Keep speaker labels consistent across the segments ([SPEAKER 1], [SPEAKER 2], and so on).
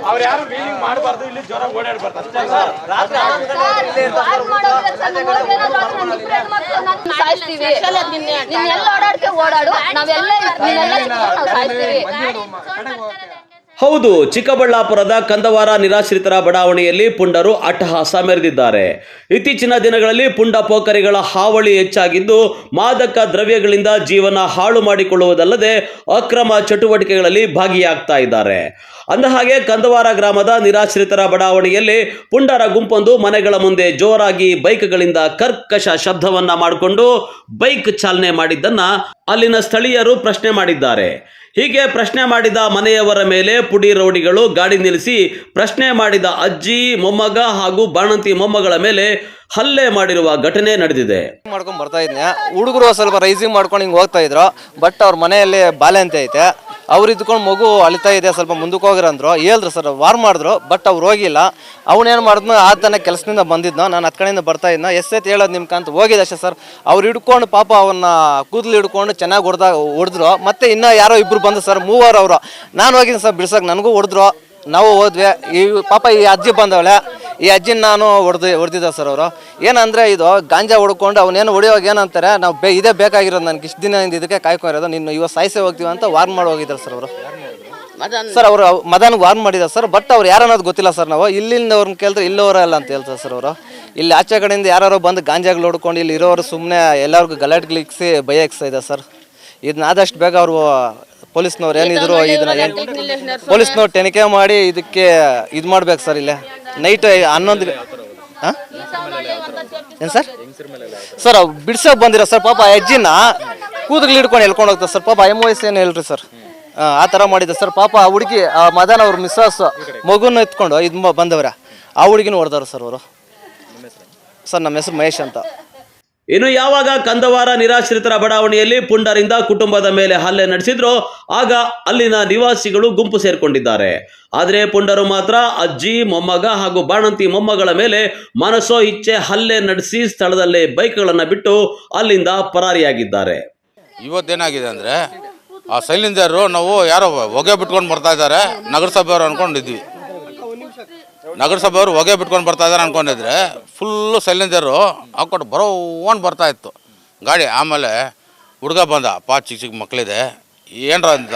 [SPEAKER 1] ಅವ್ರು ಯಾರು ಮೀನಿಂಗ್ ಮಾಡಬಾರ್ದು, ಇಲ್ಲಿ ಜ್ವರ ಓಡಾಡಬಾರ್ದು ಅಷ್ಟೇ ಸರ್.
[SPEAKER 2] ಹೌದು, ಚಿಕ್ಕಬಳ್ಳಾಪುರದ ಕಂದವಾರ ನಿರಾಶ್ರಿತರ ಬಡಾವಣೆಯಲ್ಲಿ ಪುಂಡರು ಅಟ್ಟಹಾಸ ಮೆರೆದಿದ್ದಾರೆ. ಇತ್ತೀಚಿನ ದಿನಗಳಲ್ಲಿ ಪುಂಡ ಪೋಖರಿಗಳ ಹಾವಳಿ ಹೆಚ್ಚಾಗಿದ್ದು, ಮಾದಕ ದ್ರವ್ಯಗಳಿಂದ ಜೀವನ ಹಾಳು ಮಾಡಿಕೊಳ್ಳುವುದಲ್ಲದೆ ಅಕ್ರಮ ಚಟುವಟಿಕೆಗಳಲ್ಲಿ ಭಾಗಿಯಾಗ್ತಾ ಇದ್ದಾರೆ. ಅಂದಹಾಗೆ ಕಂದವಾರ ಗ್ರಾಮದ ನಿರಾಶ್ರಿತರ ಬಡಾವಣೆಯಲ್ಲಿ ಪುಂಡರ ಗುಂಪೊಂದು ಮನೆಗಳ ಮುಂದೆ ಜೋರಾಗಿ ಬೈಕ್ಗಳಿಂದ ಕರ್ಕಶ ಶಬ್ದವನ್ನ ಮಾಡಿಕೊಂಡು ಬೈಕ್ ಚಾಲನೆ ಮಾಡಿದ್ದನ್ನ ಅಲ್ಲಿನ ಸ್ಥಳೀಯರು ಪ್ರಶ್ನೆ ಮಾಡಿದ್ದಾರೆ. ಹೀಗೆ ಪ್ರಶ್ನೆ ಮಾಡಿದ ಮನೆಯವರ ಮೇಲೆ ಪುಡಿ ರೌಡಿಗಳು ಗಾಡಿ ನಿಲ್ಲಿಸಿ ಪ್ರಶ್ನೆ ಮಾಡಿದ ಅಜ್ಜಿ, ಮೊಮ್ಮಗ ಹಾಗೂ ಬಾಣಂತಿ ಮೊಮ್ಮಗಳ ಮೇಲೆ ಹಲ್ಲೆ ಮಾಡಿರುವ ಘಟನೆ ನಡೆದಿದೆ.
[SPEAKER 3] ಮಾಡ್ಕೊಂಡು ಬರ್ತಾ ಇದ್ನೆ, ಹುಡುಗರು ಸ್ವಲ್ಪ ರೈಸಿಂಗ್ ಮಾಡ್ಕೊಂಡು ಹಿಂಗೆ ಹೋಗ್ತಾ ಇದ್ರು. ಬಟ್ ಅವ್ರ ಮನೆಯಲ್ಲಿ ಬಾಲ್ಯಂತೆ ಐತೆ, ಅವ್ರು ಇದ್ಕೊಂಡು ಮಗು ಅಳಿತಾ ಇದೆ, ಸ್ವಲ್ಪ ಮುಂದಕ್ಕೆ ಹೋಗಿರಂದ್ರು. ಹೇಳಿದ್ರು ಸರ್, ವಾರ್ ಮಾಡಿದ್ರು. ಬಟ್ ಅವ್ರು ಹೋಗಿಲ್ಲ. ಅವನೇನು ಮಾಡಿದ್ನು, ಆತನ ಕೆಲಸದಿಂದ ಬಂದಿದ್ನೋ, ನಾನು ಹತ್ತು ಕಡೆಯಿಂದ ಬರ್ತಾ ಇದ್ನ, ಎಷ್ಟೈತೆ ಹೇಳೋದು ನಿಮ್ಕಂತ ಹೋಗಿದೆ ಅಷ್ಟೇ ಸರ್. ಅವ್ರು ಹಿಡ್ಕೊಂಡು ಪಾಪ ಅವನ್ನ ಕೂದಲು ಹಿಡ್ಕೊಂಡು ಚೆನ್ನಾಗಿ ಹೊಡೆದ್ರು. ಮತ್ತೆ ಇನ್ನೂ ಯಾರೋ ಇಬ್ಬರು ಬಂದು ಸರ್, ಮೂವರು ಅವರು. ನಾನು ಹೋಗಿದ್ದೀನಿ ಸರ್ ಬಿಡ್ಸಕ್ಕೆ, ನನಗೂ ಹೊಡೆದ್ರು. ನಾವು ಹೋದ್ವಿ. ಈ ಪಾಪ ಈ ಅಜ್ಜಿ ಬಂದವಳೆ, ಈ ಅಜ್ಜಿನ ನಾನು ಹೊಡೆದಿದ್ದೆ ಸರ್. ಅವರು ಏನಂದರೆ, ಇದು ಗಾಂಜಾ ಹೊಡ್ಕೊಂಡು ಅವನೇನು ಹೊಡಿಯೋವಾಗ ಏನಂತಾರೆ, ನಾವು ಇದೇ ಬೇಕಾಗಿರೋದು, ನನಗೆ ಇಷ್ಟು ದಿನದಿಂದ ಇದಕ್ಕೆ ಕಾಯ್ಕೊಂಡಿರೋದು, ನಿನ್ನ ಇವಾಗ ಸಾಯಿಸೇ ಹೋಗ್ತೀವಿ ಅಂತ ವಾರ್ನ್ ಮಾಡಿ ಹೋಗಿದ್ದಾರೆ ಸರ್ ಅವರು. ಸರ್ ಅವರು ಮದನ್ಗೆ ವಾರ್ನ್ ಮಾಡಿದ್ದಾರೆ ಸರ್. ಬಟ್ ಅವ್ರು ಯಾರನ್ನೋದು ಗೊತ್ತಿಲ್ಲ ಸರ್. ನಾವು ಇಲ್ಲಿಂದ ಅವ್ರನ್ನ ಕೇಳಿದ್ರೆ ಇಲ್ಲವರಲ್ಲ ಅಂತ ಹೇಳ್ತಾರೆ ಸರ್ ಅವರು. ಇಲ್ಲಿ ಆಚೆ ಕಡೆಯಿಂದ ಯಾರು ಬಂದು ಗಾಂಜಾಗಳು ಹೊಡ್ಕೊಂಡು ಇಲ್ಲಿ ಇರೋರು ಸುಮ್ಮನೆ ಎಲ್ಲರಿಗೂ ಗಲಾಟೆಗಳಿಕ್ಸಿ ಭಯ ಹಾಕ್ಸ್ತಾ ಇದೆ ಸರ್. ಇದನ್ನ ಆದಷ್ಟು ಬೇಗ ಅವರು ಪೊಲೀಸ್ನವ್ರು ಏನಿದ್ರು ಇದನ್ನ ಪೊಲೀಸ್ನವ್ರು ತನಿಖೆ ಮಾಡಿ ಇದಕ್ಕೆ ಇದು ಮಾಡ್ಬೇಕು ಸರ್. ಇಲ್ಲೇ ನೈಟ್ 11 ಏನು ಸರ್ ಸರ್ ಬಿಡ್ಸೋಕೆ ಬಂದಿರೋ ಸರ್. ಪಾಪ ಅಜ್ಜಿನ ಕೂದಲು ಹಿಡ್ಕೊಂಡು ಎಳ್ಕೊಂಡು ಹೋಗ್ತಾರೆ ಸರ್. ಪಾಪ MOS ಏನು ಹೇಳ್ರಿ ಸರ್, ಆ ಥರ ಮಾಡಿದ್ದೆ ಸರ್. ಪಾಪ ಆ ಹುಡುಗಿ ಮದನ್ ಅವ್ರ ಮಿಸ್ಸಸ್ ಮಗುನ ಎತ್ಕೊಂಡು ಇದು ಬಂದವ್ರೆ, ಆ ಹುಡುಗಿನೂ ಹೊಡೆದವ್ರು ಸರ್ ಅವರು. ಸರ್ ನಮ್ಮ ಹೆಸರು ಮಹೇಶ್ ಅಂತ.
[SPEAKER 2] ಇನ್ನು ಯಾವಾಗ ಕಂದವಾರ ನಿರಾಶ್ರಿತರ ಬಡಾವಣೆಯಲ್ಲಿ ಪುಂಡರಿಂದ ಕುಟುಂಬದ ಮೇಲೆ ಹಲ್ಲೆ ನಡೆಸಿದ್ರು, ಆಗ ಅಲ್ಲಿನ ನಿವಾಸಿಗಳು ಗುಂಪು ಸೇರ್ಕೊಂಡಿದ್ದಾರೆ. ಆದರೆ ಪುಂಡರು ಮಾತ್ರ ಅಜ್ಜಿ, ಮೊಮ್ಮಗ ಹಾಗೂ ಬಾಣಂತಿ ಮೊಮ್ಮಗಳ ಮೇಲೆ ಮನಸೋ ಇಚ್ಛೆ ಹಲ್ಲೆ ನಡೆಸಿ ಸ್ಥಳದಲ್ಲೇ ಬೈಕ್ಗಳನ್ನು ಬಿಟ್ಟು ಅಲ್ಲಿಂದ ಪರಾರಿಯಾಗಿದ್ದಾರೆ.
[SPEAKER 4] ಇವತ್ತೇನಾಗಿದೆ ಅಂದರೆ, ಆ ಸೈಲಿಂದರು ನಾವು ಯಾರೋ ಹೊಗೆ ಬಿಟ್ಕೊಂಡು ಬರ್ತಾ ಇದ್ದಾರೆ, ನಗರಸಭೆಯವರು ಅಂದ್ಕೊಂಡಿದ್ವಿ. ನಗರಸಭೆಯವರು ಹೊಗೆ ಬಿಟ್ಕೊಂಡು ಬರ್ತಾ ಇದ್ದಾರೆ ಅಂದ್ಕೊಂಡಿದ್ರೆ, ಫುಲ್ಲು ಸೈಲೆಂಜರು ಹಾಕ್ಕೊಂಡು ಬರೋವನ್ ಬರ್ತಾ ಇತ್ತು ಗಾಡಿ. ಆಮೇಲೆ ಹುಡುಗ ಬಂದ, ಚಿಕ್ಕ ಚಿಕ್ಕ ಮಕ್ಕಳಿದೆ, ಏನರ ಅಂತ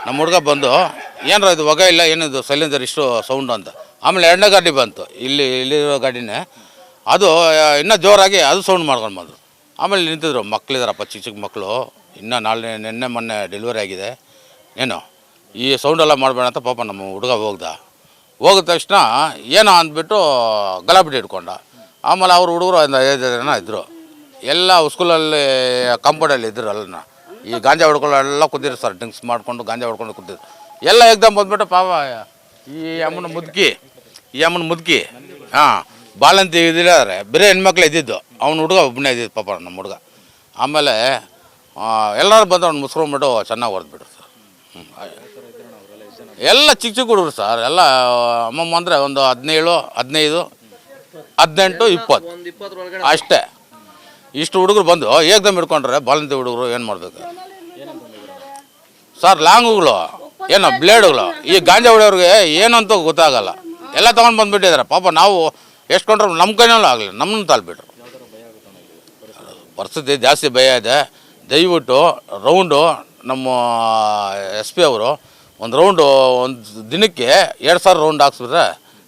[SPEAKER 4] ನಮ್ಮ ಹುಡುಗ ಬಂದು, ಏನರ ಇದು ಹೊಗೆ ಇಲ್ಲ, ಏನಿದು ಸೈಲೆಂಜರ್ ಇಷ್ಟು ಸೌಂಡು ಅಂತ. ಆಮೇಲೆ ಎರಡನೇ ಗಾಡಿ ಬಂತು, ಇಲ್ಲಿರೋ ಗಾಡಿನೇ, ಅದು ಇನ್ನೂ ಜೋರಾಗಿ ಅದು ಸೌಂಡ್ ಮಾಡ್ಕೊಂಡು ಬಂದರು. ಆಮೇಲೆ ನಿಂತಿದ್ರು, ಮಕ್ಕಳಿದಾರಪ್ಪ, ಚಿಕ್ಕ ಚಿಕ್ಕ ಮಕ್ಕಳು, ಇನ್ನೂ ನಿನ್ನೆ ಮೊನ್ನೆ ಡೆಲಿವರಿ ಆಗಿದೆ, ಏನು ಈ ಸೌಂಡೆಲ್ಲ ಮಾಡಬೇಡ ಅಂತ ಪಾಪ ನಮ್ಮ ಹುಡುಗ ಹೋಗಿದ ತಕ್ಷಣ ಏನೋ ಅಂದ್ಬಿಟ್ಟು ಗಲಾಬಿಟ್ಟು ಇಟ್ಕೊಂಡ. ಆಮೇಲೆ ಅವ್ರ ಹುಡುಗರು ಒಂದು 5 ಜನ ಇದ್ದರು, ಎಲ್ಲ ಸ್ಕೂಲಲ್ಲಿ ಕಾಂಪೌಂಡಲ್ಲಿ ಇದ್ದರು. ಅಲ್ಲ ಈ ಗಾಂಜಾ ಹೊಡ್ಕೊಂಡು ಎಲ್ಲ ಕುಂತಿದ್ರು ಸರ್, ಡ್ರಿಂಕ್ಸ್ ಮಾಡಿಕೊಂಡು ಗಾಂಜಾ ಹೊಡ್ಕೊಂಡು ಕುಂತಿದ್ರು. ಎಲ್ಲ ಎಕ್ದಮ್ ಬಂದ್ಬಿಟ್ಟು ಪಾಪ ಈ ಅಮ್ಮನ ಮುದುಕಿ ಬಾಳಂತಿ ಇದ್ದಿದ್ದಾರೆ, ಬೇರೆ ಹೆಣ್ಮಕ್ಳು ಇದ್ದಿದ್ದು, ಅವ್ನ ಹುಡುಗ ಒಬ್ಬನೇ ಇದ್ದಿದ್ದು ಪಾಪ ನಮ್ಮ ಹುಡುಗ. ಆಮೇಲೆ ಎಲ್ಲರೂ ಬಂದು ಅವ್ನು ಮುಸ್ಕೊಂಡ್ಬಿಟ್ಟು ಚೆನ್ನಾಗಿ ಹೊಡೆದ್ಬಿಟ್ರು ಸರ್. ಎಲ್ಲ ಚಿಕ್ಕ ಚಿಕ್ಕ ಹುಡುಗರು ಸರ್, ಎಲ್ಲ ಅಮ್ಮಮ್ಮ ಅಂದರೆ ಒಂದು 17, 15, 18, 20 ಅಷ್ಟೇ. ಇಷ್ಟು ಹುಡುಗರು ಬಂದು ಏಕ್ದಮ್ ಹಿಡ್ಕೊಂಡ್ರೆ ಬಾಲಂತಿ ಹುಡುಗರು ಏನು ಮಾಡಬೇಕು ಸರ್? ಲಾಂಗುಗಳು, ಏನೋ ಬ್ಲೇಡುಗಳು, ಈ ಗಾಂಜಾ ಹೊಡೆಯೋರಿಗೆ ಏನಂತೂ ಗೊತ್ತಾಗಲ್ಲ, ಎಲ್ಲ ತೊಗೊಂಡು ಬಂದುಬಿಟ್ಟಿದ್ದಾರೆ ಪಾಪ. ನಾವು ಎಷ್ಟು ಕೊಂಡ್ರು ನಮ್ಮ ಕೈನಲ್ಲೂ ಆಗಲಿ, ನಮ್ಮನ್ನು ತಾಳ್ಬಿಟ್ರು. ಪರಿಸ್ಥಿತಿ ಜಾಸ್ತಿ ಭಯ ಇದೆ. ದಯವಿಟ್ಟು ರೌಂಡು ನಮ್ಮ SP ಅವರು ಒಂದು ರೌಂಡು ಒಂದು ದಿನಕ್ಕೆ 2000 ರೌಂಡ್ ಹಾಕ್ಸಿದ್ರೆ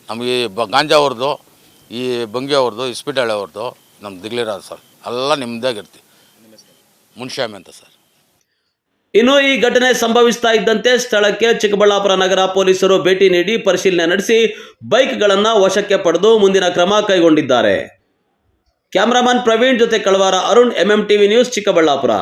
[SPEAKER 4] ನಮಗೆ ಗಾಂಜಾ ಅವ್ರದ್ದು, ಈ ಬಂಗಿ ಅವ್ರದ್ದು, ಇಸ್ಪಿಟಾಳೆ ಅವ್ರದ್ದು, ನಮ್ಮ ದಿಗ್ಲಿರಾಜ್ ಸರ್ ಎಲ್ಲ ನಿಮ್ಮದಾಗಿರ್ತೀವಿ. ಮುನ್ಶ್ಯಾಮಿ ಅಂತ ಸರ್.
[SPEAKER 2] ಇನ್ನು ಈ ಘಟನೆ ಸಂಭವಿಸ್ತಾ ಇದ್ದಂತೆ ಸ್ಥಳಕ್ಕೆ ಚಿಕ್ಕಬಳ್ಳಾಪುರ ನಗರ ಪೊಲೀಸರು ಭೇಟಿ ನೀಡಿ ಪರಿಶೀಲನೆ ನಡೆಸಿ ಬೈಕ್ಗಳನ್ನು ವಶಕ್ಕೆ ಪಡೆದು ಮುಂದಿನ ಕ್ರಮ ಕೈಗೊಂಡಿದ್ದಾರೆ. ಕ್ಯಾಮರಾಮನ್ ಪ್ರವೀಣ್ ಜೊತೆ ಕಳವಾರ ಅರುಣ್, MMTV ನ್ಯೂಸ್, ಚಿಕ್ಕಬಳ್ಳಾಪುರ.